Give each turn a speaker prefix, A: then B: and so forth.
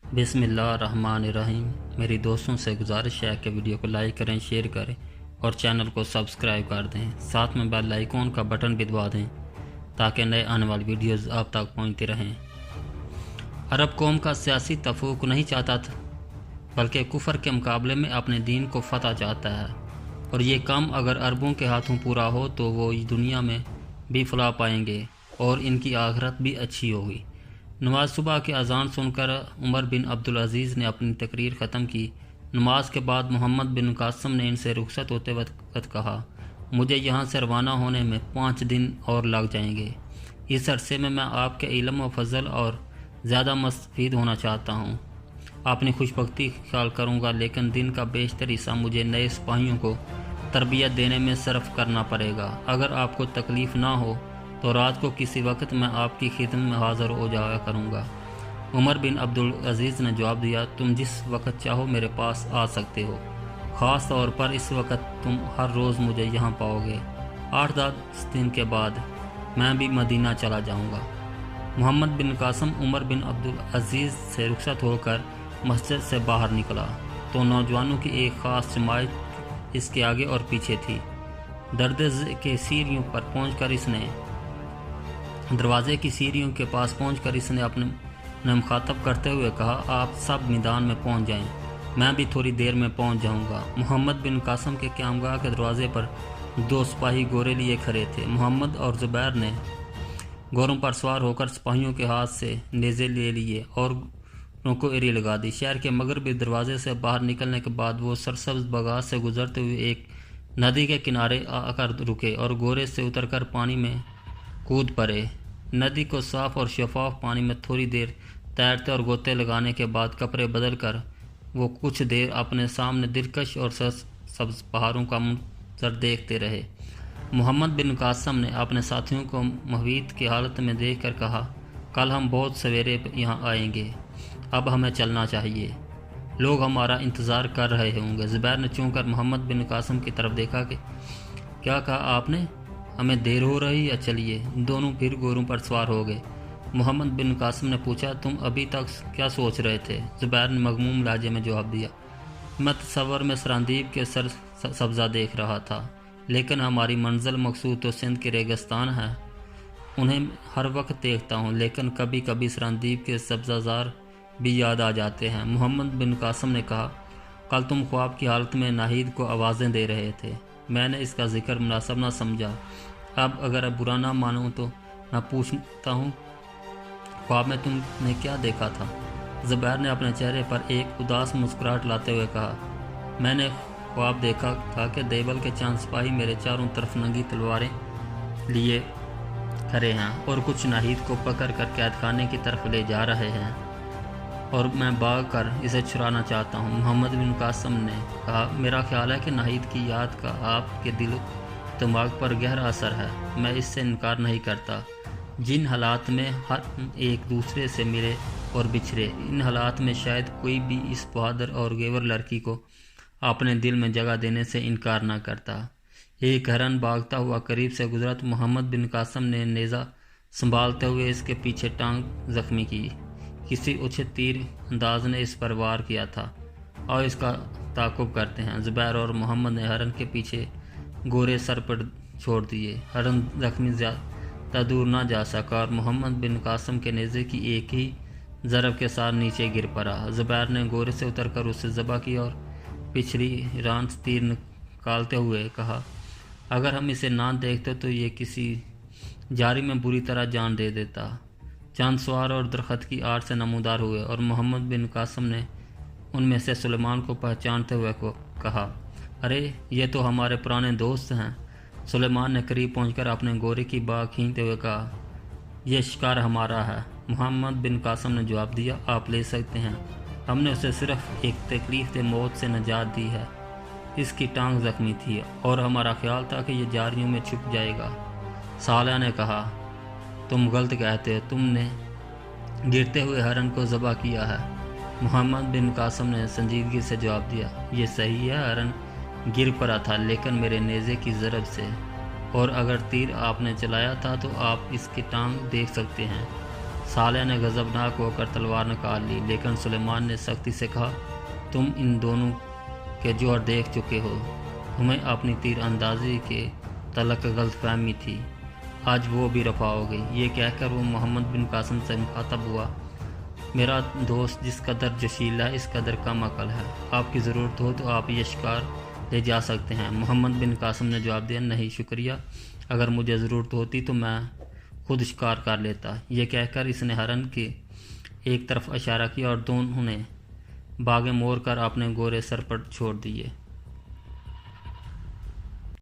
A: बिस्मिल्लाहिर्रहमानिर्रहीम। मेरी दोस्तों से गुजारिश है कि वीडियो को लाइक करें, शेयर करें और चैनल को सब्सक्राइब कर दें। साथ में बेल आइकॉन का बटन भी दबा दें ताकि नए आने वाली वीडियोज़ आप तक पहुँचती रहें। अरब कौम का सियासी तफूक नहीं चाहता था, बल्कि कुफर के मुकाबले में अपने दीन को फतह चाहता है, और ये काम अगर अरबों के हाथों पूरा हो तो वो दुनिया में भी फलाह पाएंगे और इनकी आखिरत भी अच्छी होगी। नमाज सुबह की अजान सुनकर उमर बिन अब्दुल अजीज़ ने अपनी तकरीर ख़त्म की। नमाज के बाद मोहम्मद बिन कासिम ने इनसे रुखसत होते वक्त कहा, मुझे यहाँ से रवाना होने में 5 दिन और लग जाएंगे। इस अरसे में मैं आपके इल्म व फजल और ज़्यादा मुस्तफ़ीद होना चाहता हूँ। अपनी खुशबख्ती ख्याल करूँगा, लेकिन दिन का बेशतर हिस्सा मुझे नए सिपाहियों को तरबियत देने में सर्फ करना पड़ेगा। अगर आपको तकलीफ़ ना हो तो रात को किसी वक्त मैं आपकी खिदमत में हाज़िर हो जाया करूँगा। उमर बिन अब्दुल अजीज़ ने जवाब दिया, तुम जिस वक्त चाहो मेरे पास आ सकते हो। ख़ास तौर पर इस वक्त तुम हर रोज़ मुझे यहाँ पाओगे। 8-10 दिन के बाद मैं भी मदीना चला जाऊँगा। मोहम्मद बिन कासिम उमर बिन अब्दुल अजीज़ से रुखसत होकर मस्जिद से बाहर निकला तो नौजवानों की एक ख़ास जमात इसके आगे और पीछे थी। के सीढ़ियों पर पहुंचकर इसने दरवाजे की सीढ़ियों के पास पहुंचकर इसने अपने मुखातब करते हुए कहा, आप सब मैदान में पहुंच जाएं, मैं भी थोड़ी देर में पहुंच जाऊंगा। मोहम्मद बिन कासिम के क़यामगाह के दरवाजे पर 2 सिपाही घोड़े लिए खड़े थे। मोहम्मद और ज़ुबैर ने घोड़ों पर सवार होकर सिपाहियों के हाथ से नेज़े ले लिए और को एरी लगा दी। शहर के मगरबी दरवाजे से बाहर निकलने के बाद वो सरसब्ज बगात से गुजरते हुए एक नदी के किनारे आकर रुके और घोड़े से उतरकर पानी में कूद पड़े। नदी को साफ और शफाफ पानी में थोड़ी देर तैरते और गोते लगाने के बाद कपड़े बदल कर वो कुछ देर अपने सामने दिलकश और सब्ज पहाड़ों का मंजर देखते रहे। मोहम्मद बिन कासिम ने अपने साथियों को महवीत की हालत में देखकर कहा, कल हम बहुत सवेरे यहाँ आएंगे, अब हमें चलना चाहिए, लोग हमारा इंतज़ार कर रहे होंगे। ज़ुबैर ने चूँकर मोहम्मद बिन कासिम की तरफ देखा कि क्या कहा आपने, हमें देर हो रही है, चलिए। दोनों फिर घोड़ों पर सवार हो गए। मोहम्मद बिन कासिम ने पूछा, तुम अभी तक क्या सोच रहे थे? ज़ुबैर ने मगमूम लहजे में जवाब दिया, मैं तस्वर में सरांदीब के सर सब्ज़ा देख रहा था, लेकिन हमारी मंजिल मकसूद तो सिंध के रेगिस्तान है। उन्हें हर वक्त देखता हूँ, लेकिन कभी कभी सरांदीब के सब्ज़ाजार भी याद आ जाते हैं। मोहम्मद बिन कासिम ने कहा, कल तुम ख्वाब की हालत में नाहिद को आवाज़ें दे रहे थे, मैंने इसका जिक्र मुनासिब ना समझा। अब अगर बुरा ना मानो तो मैं पूछता हूँ, ख्वाब में तुमने क्या देखा था? ज़ुबैर ने अपने चेहरे पर एक उदास मुस्कुराहट लाते हुए कहा, मैंने ख्वाब देखा था कि देवल के चांद सिपाही मेरे चारों तरफ नंगी तलवारें लिए खड़े हैं और कुछ नाहिद को पकड़ कर कैद खाने की तरफ ले जा रहे हैं और मैं भाग कर इसे छुड़ाना चाहता हूँ। मोहम्मद बिन कासिम ने कहा, मेरा ख्याल है कि नाहिद की याद का आपके दिल दिमाग पर गहरा असर है, मैं इससे इनकार नहीं करता। जिन हालात में हर एक दूसरे से मिले और बिछड़े, इन हालात में शायद कोई भी इस बहादुर और गेवर लड़की को अपने दिल में जगह देने से इनकार ना करता। एक हिरन भागता हुआ करीब से गुजरा तो मोहम्मद बिन कासिम ने नेज़ा संभालते हुए इसके पीछे टांग जख्मी की। किसी उचित तीर अंदाज ने इस पर वार किया था और इसका ताक़ुब करते हैं। ज़ुबैर और मोहम्मद ने हरन के पीछे गोरे सर पर छोड़ दिए। हरन जख्मी ज़्यादा दूर ना जा सका और मोहम्मद बिन कासिम के नेज़े की एक ही ज़रब के साथ नीचे गिर पड़ा। ज़ुबैर ने गोरे से उतरकर उसे ज़बह की और पिछली रान से तीर निकालते हुए कहा, अगर हम इसे ना देखते तो ये किसी जारी में बुरी तरह जान दे देता। चंद सवार और दरख्त की आड़ से नमूदार हुए और मोहम्मद बिन कासिम ने उनमें से सुलेमान को पहचानते हुए कहा, अरे ये तो हमारे पुराने दोस्त हैं। सुलेमान ने करीब पहुंचकर अपने घोड़े की बाँह खींचते हुए कहा, यह शिकार हमारा है। मोहम्मद बिन कासिम ने जवाब दिया, आप ले सकते हैं, हमने उसे सिर्फ एक तकलीफ से मौत से निजात दी है। इसकी टांग जख्मी थी और हमारा ख्याल था कि यह जारियों में छुप जाएगा। सालिया ने कहा, तुम गलत कहते हो, तुमने गिरते हुए हरन को ज़बह किया है। मोहम्मद बिन कासिम ने संजीदगी से जवाब दिया, ये सही है, हरन गिर पड़ा था लेकिन मेरे नेज़े की ज़रब से, और अगर तीर आपने चलाया था तो आप इसकी टांग देख सकते हैं। सालिया ने गज़बनाक होकर तलवार निकाल ली, लेकिन सुलेमान ने सख्ती से कहा, तुम इन दोनों के जोर देख चुके हो, तुम्हें अपनी तीर अंदाजी के तलक गलतफहमी थी, आज वो भी रफा हो गई। ये कहकर वो मोहम्मद बिन कासिम से मुखातब हुआ, मेरा दोस्त जिस कदर जोशीला है इस कदर कम अकल है, आपकी ज़रूरत हो तो आप ये शिकार ले जा सकते हैं। मोहम्मद बिन कासिम ने जवाब दिया, नहीं शुक्रिया, अगर मुझे ज़रूरत होती तो मैं खुद शिकार कर लेता। ये कहकर इसने हरन की एक तरफ इशारा किया और दोनों ने बागें मोड़ कर अपने गोरे सर पर छोड़ दिए।